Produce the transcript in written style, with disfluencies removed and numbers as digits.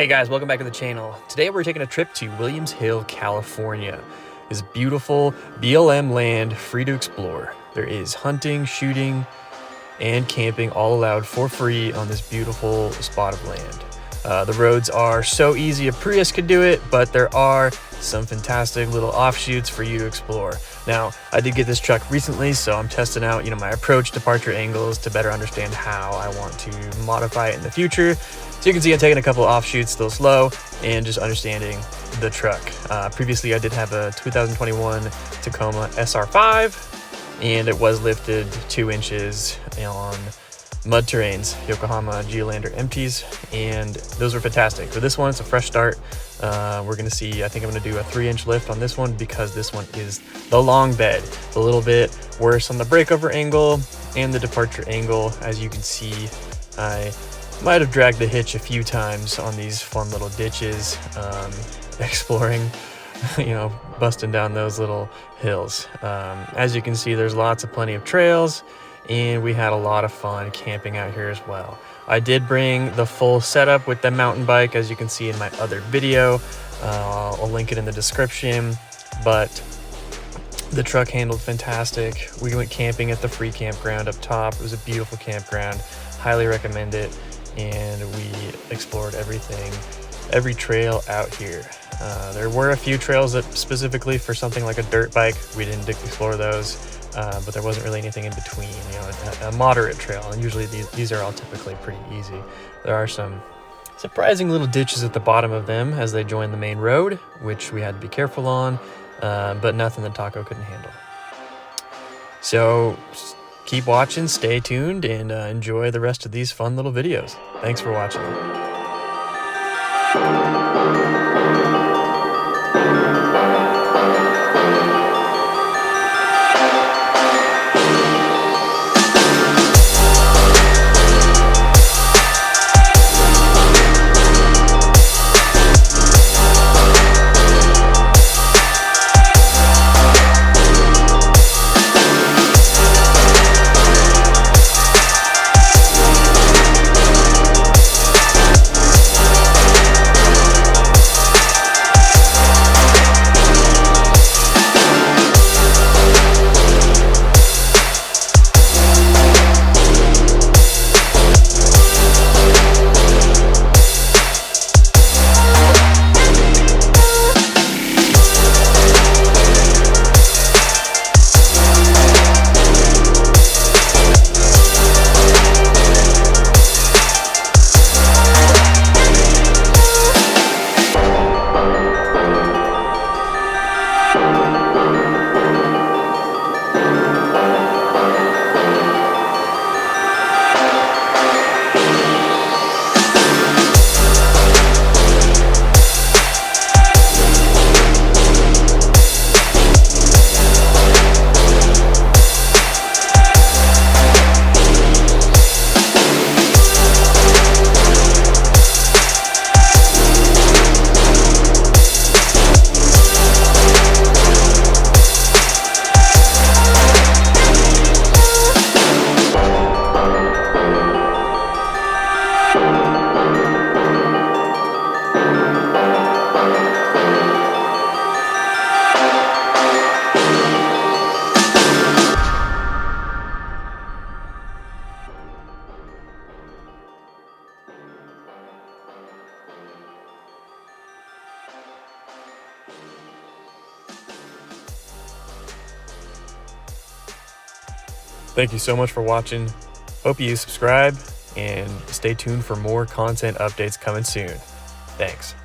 Hey guys, welcome back to the channel. Today we're taking a trip to Williams Hill, California. It's beautiful BLM land, free to explore. There is hunting, shooting, and camping all allowed for free on this beautiful spot of land. The roads are so easy, a Prius could do it, but there are some fantastic little offshoots for you to explore. Now, I did get this truck recently, so I'm testing out, my approach, departure angles to better understand how I want to modify it in the future. So you can see I'm taking a couple offshoots, still slow, and just understanding the truck. Previously, I did have a 2021 Tacoma SR5, and it was lifted 2 inches on mud terrains, Yokohama Geolander empties, and those were fantastic. For this one, it's a fresh start. We're gonna see, I think I'm gonna do a 3-inch lift on this one because this one is the long bed. A little bit worse on the breakover angle and the departure angle. As you can see, I might have dragged the hitch a few times on these fun little ditches, exploring, busting down those little hills. As you can see, there's plenty of trails, and we had a lot of fun camping out here as well. I did bring the full setup with the mountain bike, as you can see in my other video. I'll link it in the description, but the truck handled fantastic. We went camping at the free campground up top. It was a beautiful campground, highly recommend it. And we explored every trail out here. There were a few trails that specifically for something like a dirt bike, we didn't explore those. But there wasn't really anything in between, a moderate trail, and usually these are all typically pretty easy. There are some surprising little ditches at the bottom of them as they join the main road, which we had to be careful on, but nothing that Taco couldn't handle. So keep watching, stay tuned, and enjoy the rest of these fun little videos. Thanks for watching. Thank you so much for watching. Hope you subscribe and stay tuned for more content updates coming soon. Thanks.